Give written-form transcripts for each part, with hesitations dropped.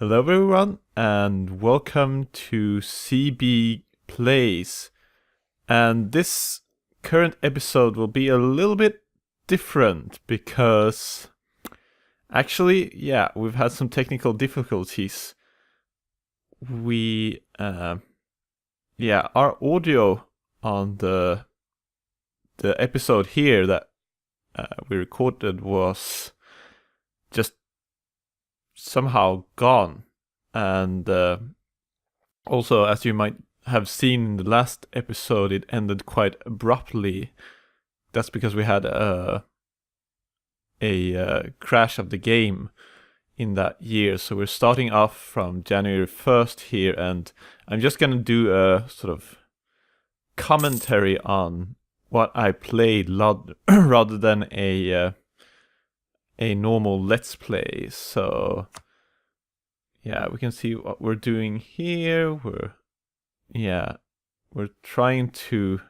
Hello everyone and welcome to CB Plays. And this current episode will be a little bit different because actually, we've had some technical difficulties. Our audio on the episode here that we recorded was just somehow gone, and also, as you might have seen in the last episode, it ended quite abruptly. That's because we had a crash of the game in that year, so we're starting off from January 1st here, and I'm just gonna do a sort of commentary on what I played rather than a normal let's play. So we can see what we're doing here. We're trying to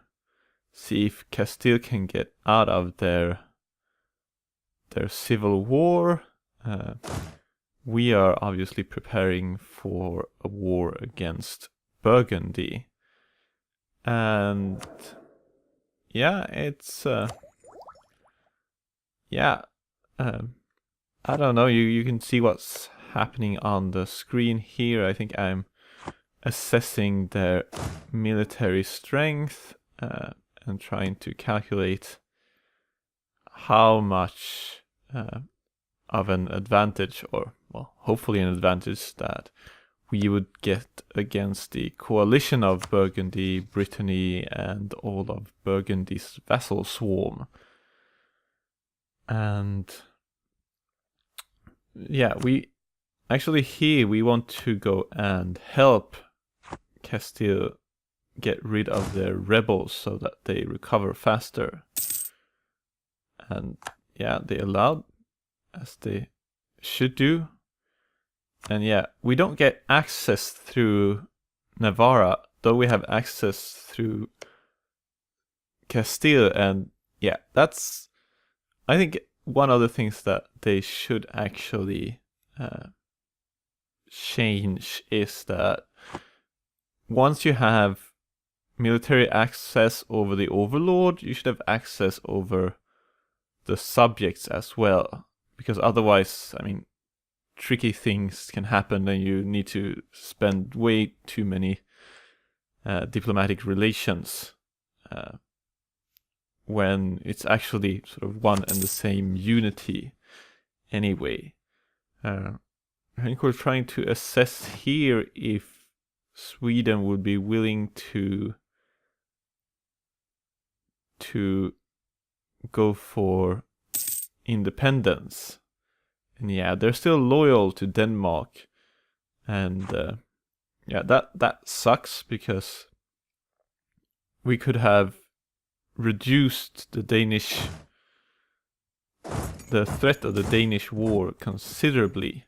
see if Castile can get out of their civil war. We are obviously preparing for a war against Burgundy, and it's I don't know, you can see what's happening on the screen here. I think I'm assessing their military strength and trying to calculate how much of an advantage, or well, hopefully an advantage, that we would get against the coalition of Burgundy, Brittany, and all of Burgundy's vassal swarm. And we want to go and help Castile get rid of their rebels so that they recover faster. And they allowed, as they should do. And we don't get access through Navarra, though we have access through Castile. And that's, I think, one of the things that they should actually change is that once you have military access over the overlord, you should have access over the subjects as well. Because otherwise, I mean, tricky things can happen and you need to spend way too many diplomatic relations when it's actually sort of one and the same unity anyway. I think we're trying to assess here if Sweden would be willing to go for independence. And they're still loyal to Denmark. And that sucks, because we could have reduced the threat of the Danish war considerably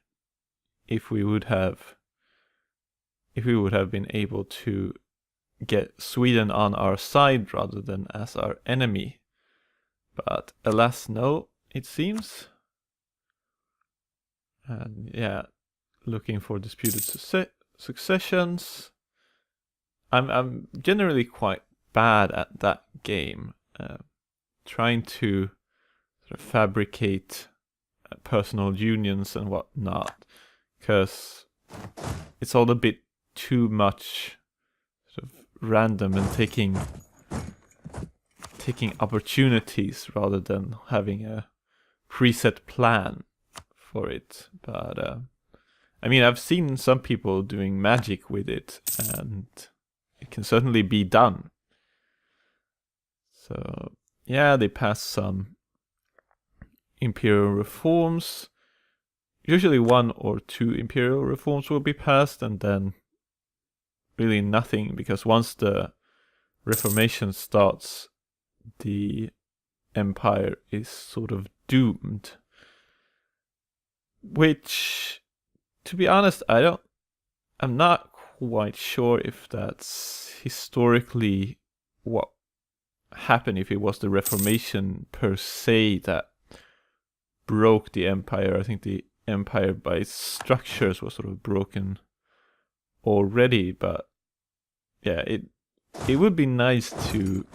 if we would have been able to get Sweden on our side rather than as our enemy. But alas, no, it seems. And looking for disputed successions. I'm generally quite bad at that game, trying to sort of fabricate personal unions and whatnot, because it's all a bit too much sort of random and taking opportunities rather than having a preset plan for it. But I mean, I've seen some people doing magic with it, and it can certainly be done. So they pass some imperial reforms. Usually 1 or 2 imperial reforms will be passed, and then really nothing, because once the Reformation starts, the empire is sort of doomed. Which, to be honest, I'm not quite sure if that's historically what happened, if it was the Reformation per se that broke the empire. I think the empire by its structures was sort of broken already, but yeah, it would be nice to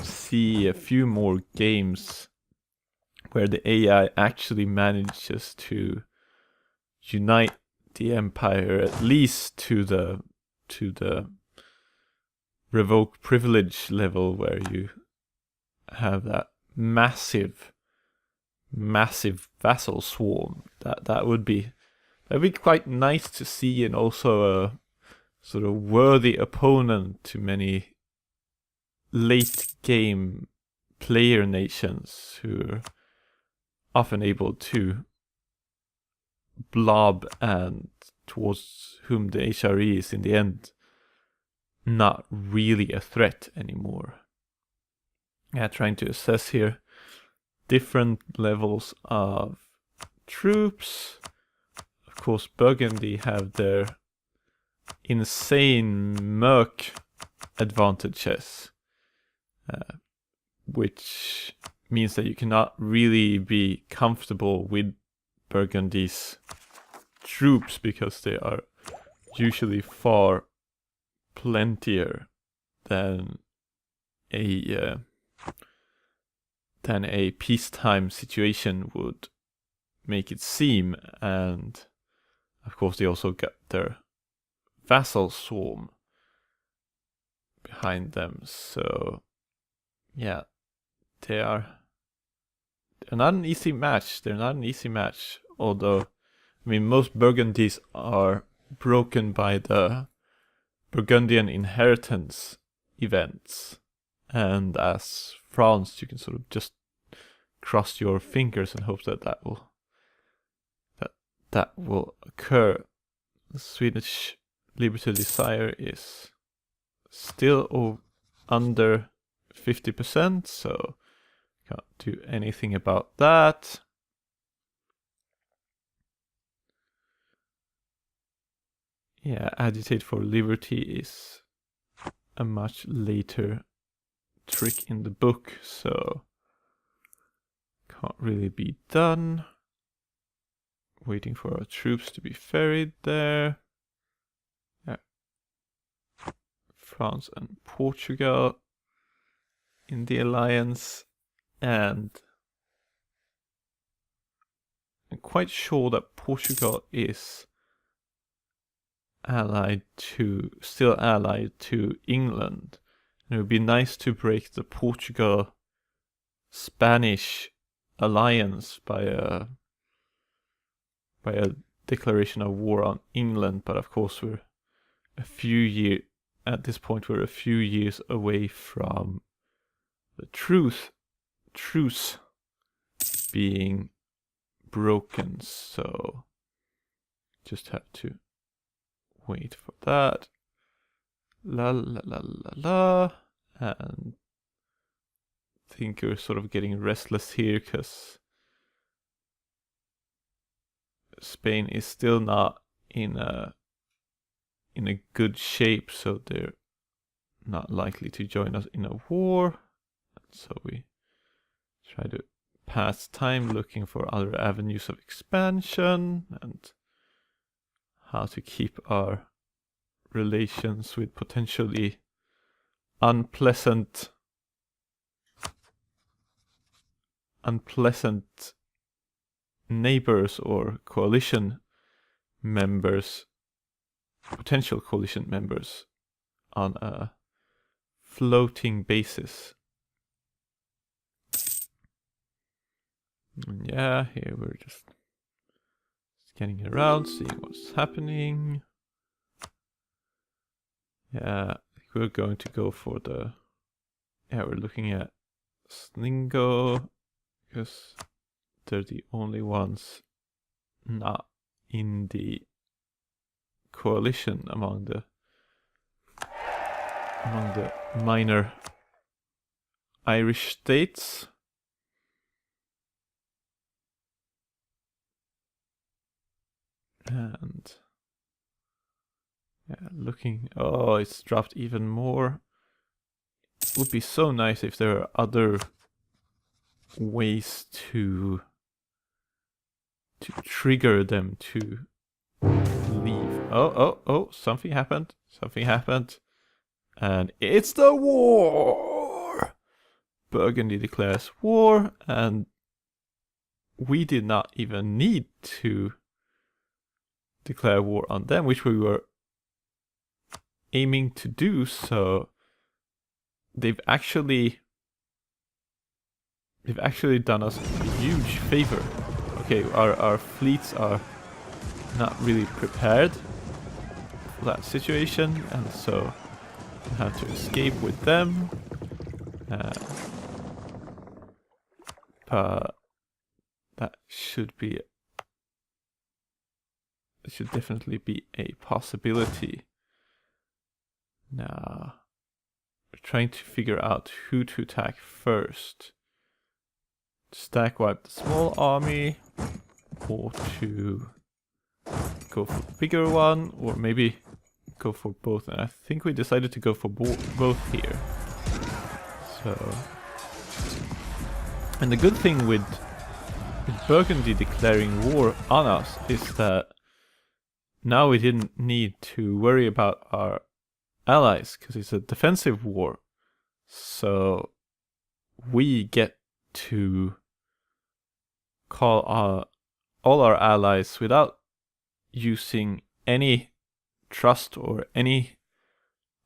see a few more games where the AI actually manages to unite the empire, at least to the revoked privilege level, where you have that massive vassal swarm. That would be quite nice to see, and also a sort of worthy opponent to many late game player nations who are often able to blob, and towards whom the HRE is in the end not really a threat anymore. Yeah, trying to assess here different levels of troops. Of course, Burgundy have their insane merc advantages, which means that you cannot really be comfortable with Burgundy's troops, because they are usually far plentier than a peacetime situation would make it seem. And of course they also got their vassal swarm behind them, so yeah, they're not an easy match. Although, I mean, most Burgundies are broken by the Burgundian inheritance events, and as France, you can sort of just cross your fingers and hope that that will occur. The Swedish Liberty Desire is still under 50%, so can't do anything about that. Yeah, Agitate for Liberty is a much later trick in the book, so can't really be done. Waiting for our troops to be ferried there. Yeah. France and Portugal in the alliance, and I'm quite sure that Portugal is still allied to England. And it would be nice to break the Portugal-Spanish alliance by a declaration of war on England, but of course we're a few years away from the truce being broken, so just have to wait for that. La la la la la. And I think we're sort of getting restless here, because Spain is still not in a good shape, so they're not likely to join us in a war. So we try to pass time looking for other avenues of expansion and how to keep our relations with potentially unpleasant neighbors or potential coalition members on a floating basis. And yeah, here we're just scanning around, seeing what's happening. Yeah, I think we're going to go for we're looking at Slingo, because they're the only ones not in the coalition among the minor Irish states. And yeah, it's dropped even more. It would be so nice if there are other ways to trigger them to leave. Oh, something happened. Something happened. And it's the war! Burgundy declares war, and we did not even need to declare war on them, which we were aiming to do, so they've actually done us a huge favor. Okay, our fleets are not really prepared for that situation, and so we have to escape with them. But that should definitely be a possibility. Now we're trying to figure out who to attack first. Stack wipe the small army, or to go for the bigger one, or maybe go for both. And I think we decided to go for both here. So, and the good thing with Burgundy declaring war on us is that now we didn't need to worry about our allies, because it's a defensive war. So we get to call all our allies without using any trust or any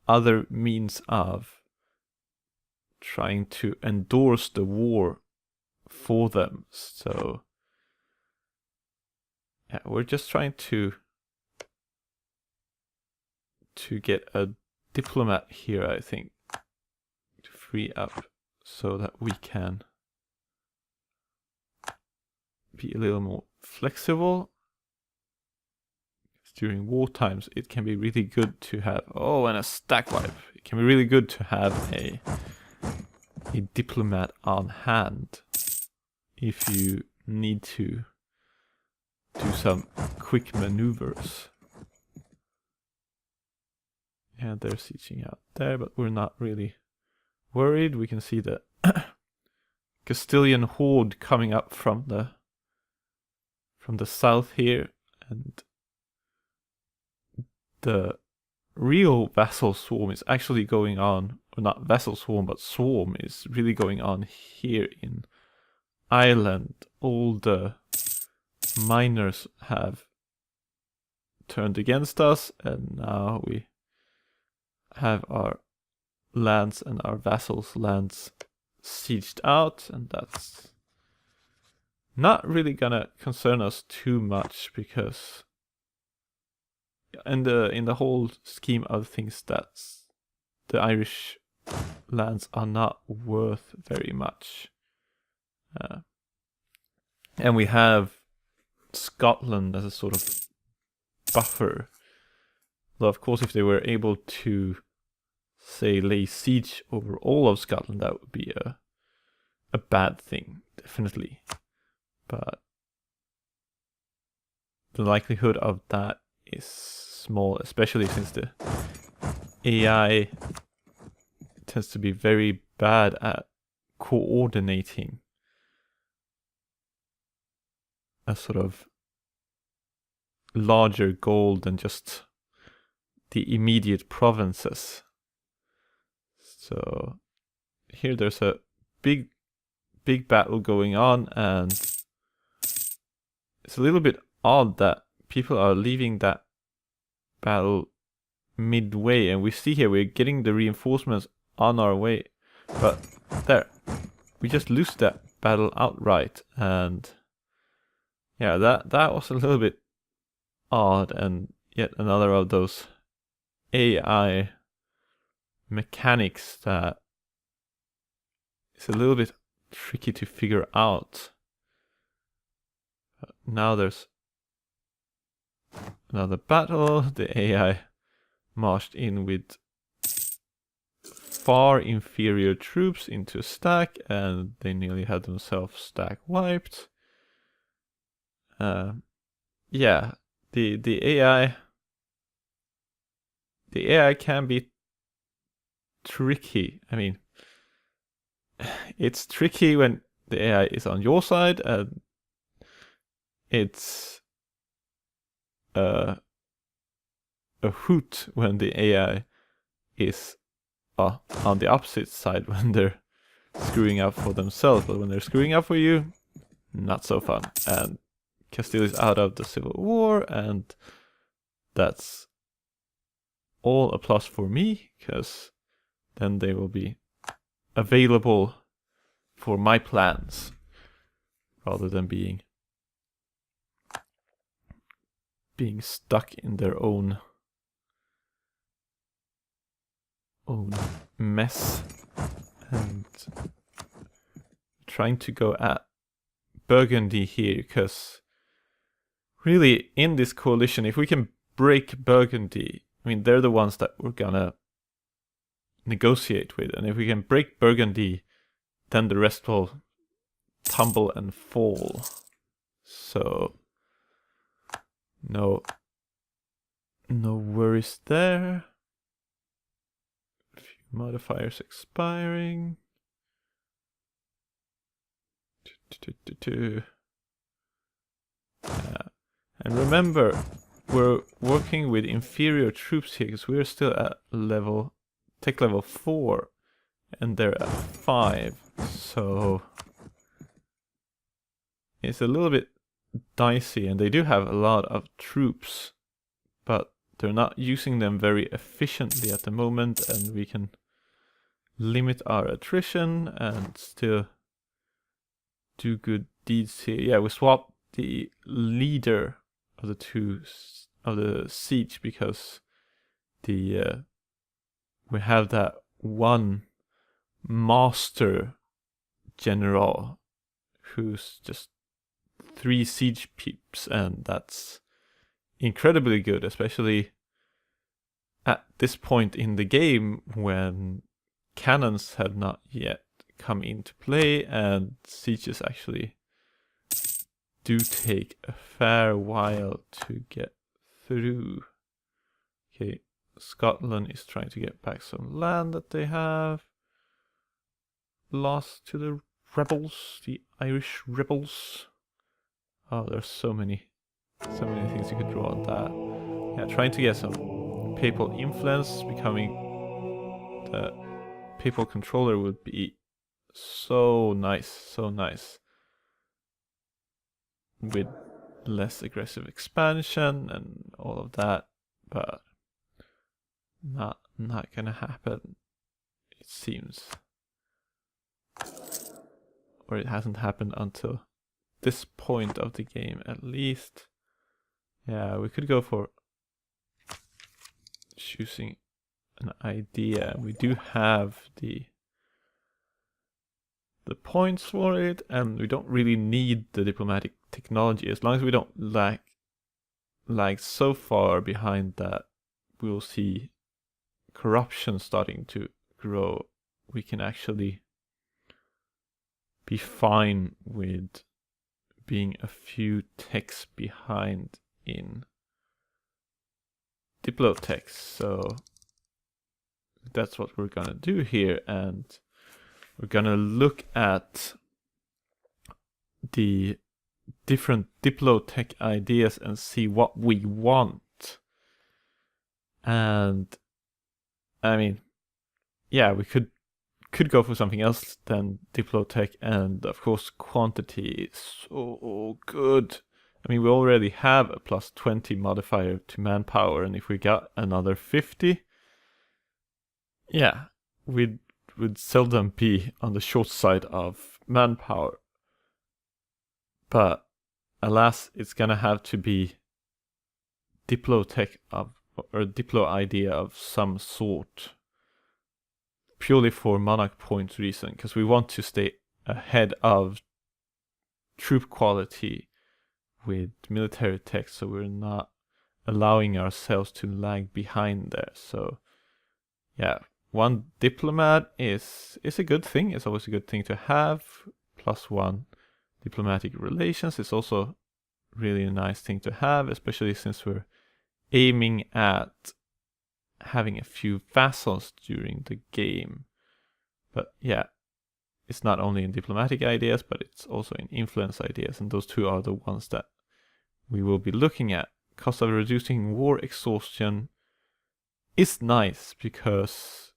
other means of trying to endorse the war for them. So yeah, we're just trying to get a diplomat here, I think, to free up so that we can be a little more flexible. During war times, it can be really good to have, and a stack wipe. It can be really good to have a diplomat on hand if you need to do some quick maneuvers. Yeah, they're sieging out there, but we're not really worried. We can see the Castilian horde coming up from the south here, and the real vassal swarm is actually going on, or not vassal swarm, but swarm is really going on here in Ireland. All the miners have turned against us, and now we have our lands and our vassals' lands sieged out, and that's not really gonna concern us too much, because in the whole scheme of things, that's the Irish lands are not worth very much, and we have Scotland as a sort of buffer. Though of course, if they were able to, say, lay siege over all of Scotland, that would be a bad thing, definitely. But the likelihood of that is small, especially since the AI tends to be very bad at coordinating a sort of larger goal than just the immediate provinces. So here there's a big battle going on, and it's a little bit odd that people are leaving that battle midway, and we see here we're getting the reinforcements on our way, but there, we just lose that battle outright. And yeah, that was a little bit odd, and yet another of those AI mechanics that is a little bit tricky to figure out. Now there's another battle. The AI marched in with far inferior troops into a stack, and they nearly had themselves stack wiped. Yeah, the AI can be tricky. I mean, it's tricky when the AI is on your side, and it's a hoot when the AI is on the opposite side when they're screwing up for themselves, but when they're screwing up for you, not so fun. And Castile is out of the Civil War, and that's all a plus for me, because then they will be available for my plans rather than being stuck in their own mess. And trying to go at Burgundy here, because really in this coalition, if we can break Burgundy, I mean, they're the ones that we're gonna negotiate with, and if we can break Burgundy, then the rest will tumble and fall. So no worries there. A few modifiers expiring. And remember, we're working with inferior troops here because we're still at tech level 4, and they're at 5. So it's a little bit dicey, and they do have a lot of troops, but they're not using them very efficiently at the moment, and we can limit our attrition and still do good deeds here. Yeah, we swapped the leader of the siege because we have that one master general who's just 3 siege peeps, and that's incredibly good, especially at this point in the game when cannons have not yet come into play, and sieges actually do take a fair while to get through. Okay, Scotland is trying to get back some land that they have lost to the rebels, the Irish rebels. Oh, there's so many things you could draw on that. Yeah, trying to get some papal influence, becoming the papal controller would be so nice, with less aggressive expansion and all of that, but not gonna happen, it seems. Or it hasn't happened until this point of the game, at least. Yeah, we could go for choosing an idea. We do have the points for it, and we don't really need the diplomatic technology as long as we don't lag so far behind that we'll see corruption starting to grow. We can actually be fine with being a few techs behind in diplotechs. So that's what we're gonna do here, and we're gonna look at the different diplotech ideas and see what we want. And I mean, yeah, we could go for something else than diplotech, and of course quantity is so good. I mean, we already have a plus 20 modifier to manpower, and if we got another 50, yeah, we'd seldom be on the short side of manpower. But alas, it's gonna have to be diplotech or diplo idea of some sort, purely for monarch points reason, because we want to stay ahead of troop quality with military tech, so we're not allowing ourselves to lag behind there. So yeah, one diplomat is a good thing. It's always a good thing to have. +1 diplomatic relations is also really a nice thing to have, especially since we're aiming at having a few vassals during the game. But yeah, it's not only in diplomatic ideas, but it's also in influence ideas, and those two are the ones that we will be looking at. Cost of reducing war exhaustion is nice because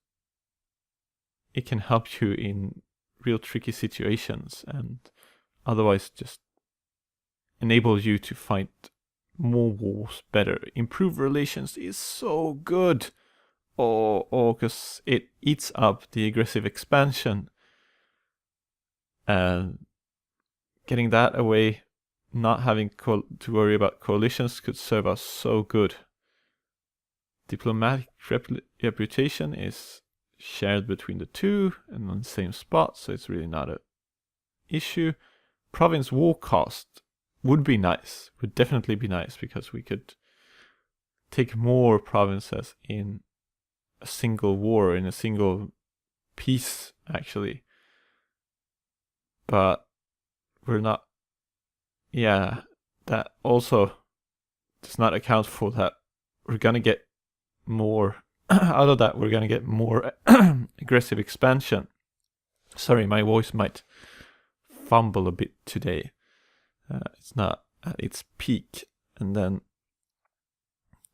it can help you in real tricky situations and otherwise just enable you to fight more wars better. Improve relations is so good. Or because it eats up the aggressive expansion. And getting that away, not having to worry about coalitions could serve us so good. Diplomatic reputation is shared between the two and on the same spot, so it's really not an issue. Province war cost would be nice, would definitely be nice, because we could take more provinces in a single war, in a single peace, actually. But we're not. Yeah, that also does not account for that. We're gonna get more out of that. We're gonna get more aggressive expansion. Sorry, my voice might fumble a bit today. It's not at its peak. And then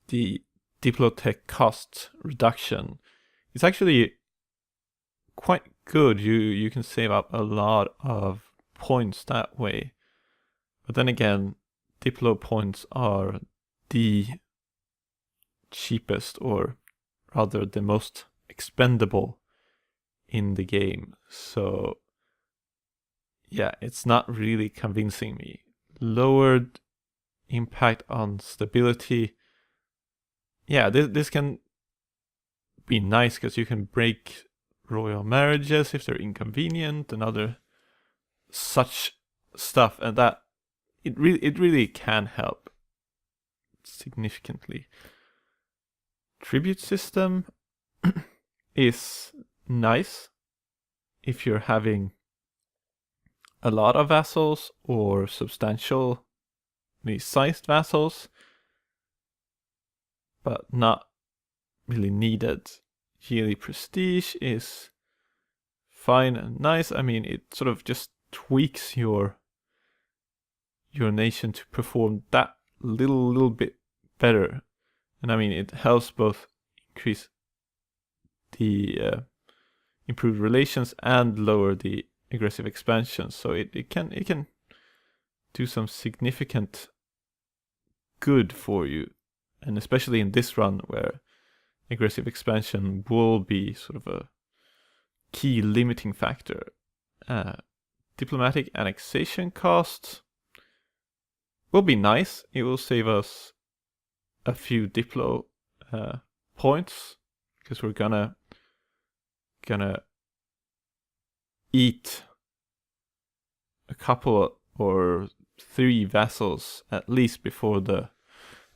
the Diplotech cost reduction is actually quite good. You can save up a lot of points that way. But then again, Diplo points are the cheapest, or rather the most expendable in the game. So yeah, it's not really convincing me. Lowered impact on stability. Yeah, this can be nice because you can break royal marriages if they're inconvenient and other such stuff, and that it really can help significantly. Tribute system is nice if you're having a lot of vassals or substantially sized vassals, but not really needed. Yearly prestige is fine and nice. I mean, it sort of just tweaks your nation to perform that little bit better. And I mean, it helps both increase the improved relations and lower the aggressive expansion. So it can do some significant good for you, and especially in this run where aggressive expansion will be sort of a key limiting factor. Diplomatic annexation costs will be nice. It will save us a few Diplo points, because we're gonna eat a couple or 3 vassals at least before the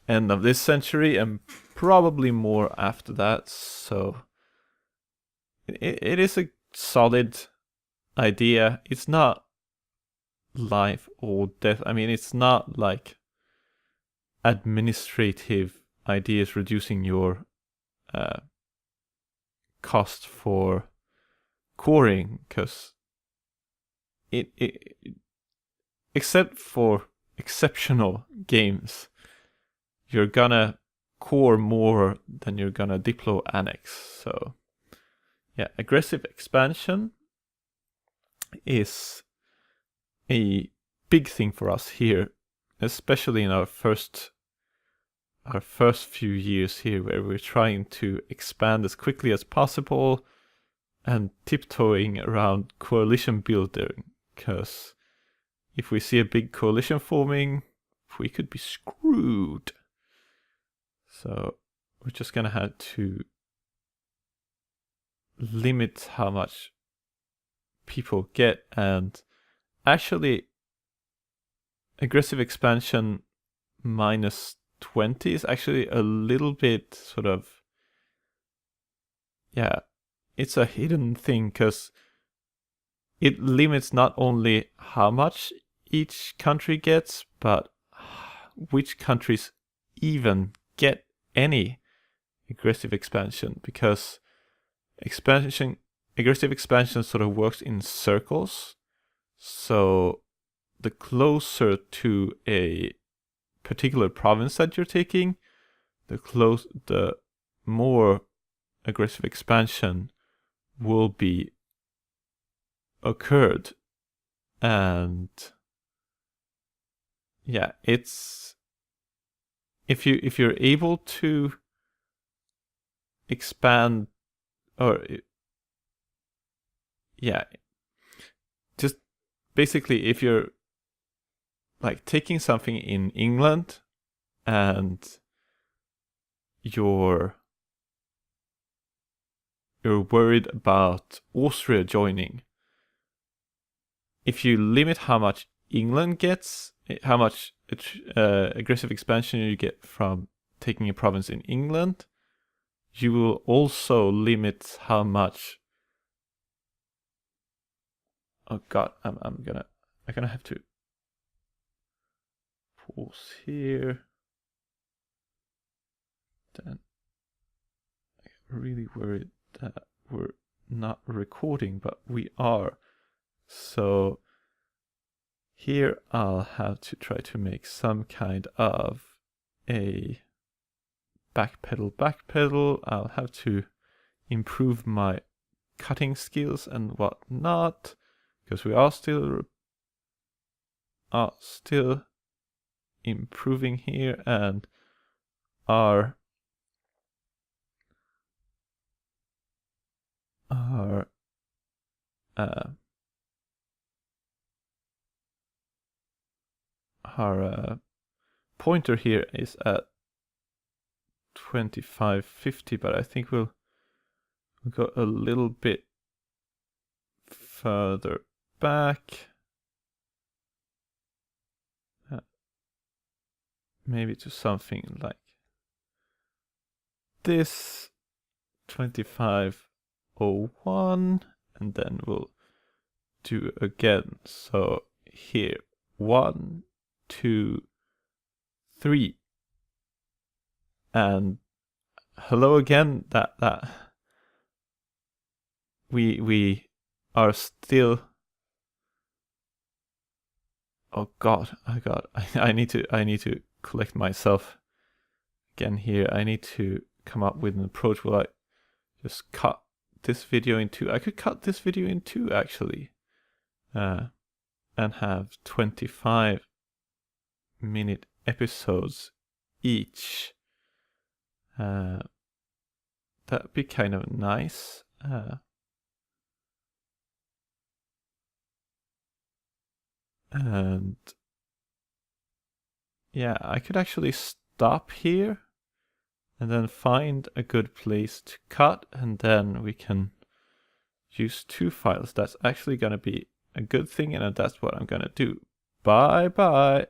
end of this century, and probably more after that. So it is a solid idea. It's not life or death. I mean, it's not like administrative ideas reducing your cost for coring, because it except for exceptional games, you're gonna core more than you're gonna Diplo annex. So yeah, aggressive expansion is a big thing for us here, especially in our first few years here, where we're trying to expand as quickly as possible and tiptoeing around coalition building, because if we see a big coalition forming, we could be screwed. So we're just gonna have to limit how much people get. And actually, aggressive expansion -20 is actually a little bit sort of, yeah, it's a hidden thing, because it limits not only how much each country gets, but which countries even get any aggressive expansion, because aggressive expansion sort of works in circles. So the closer to a particular province that you're taking, the more aggressive expansion will be occurred. And yeah, it's if you're able to expand, or yeah, just basically if you're like taking something in England and you're worried about Austria joining, if you limit how much England gets, how much aggressive expansion you get from taking a province in England, you will also limit how much. Oh God, I'm gonna have to pause here. Then I'm really worried that we're not recording, but we are. So here I'll have to try to make some kind of a backpedal. I'll have to improve my cutting skills and whatnot, because we are still improving here, and our pointer here is at 2550, but I think we'll go a little bit further back, maybe to something like this, 2501, and then we'll do again. So here, 1, 2, 3, and hello again. That we are still. Oh God, I need to collect myself again here. I need to come up with an approach where I just cut this video in two. I could cut this video in two actually, and have 25-minute episodes each. That'd be kind of nice. And yeah, I could actually stop here and then find a good place to cut, and then we can use 2 files. That's actually going to be a good thing, and that's what I'm going to do. Bye bye.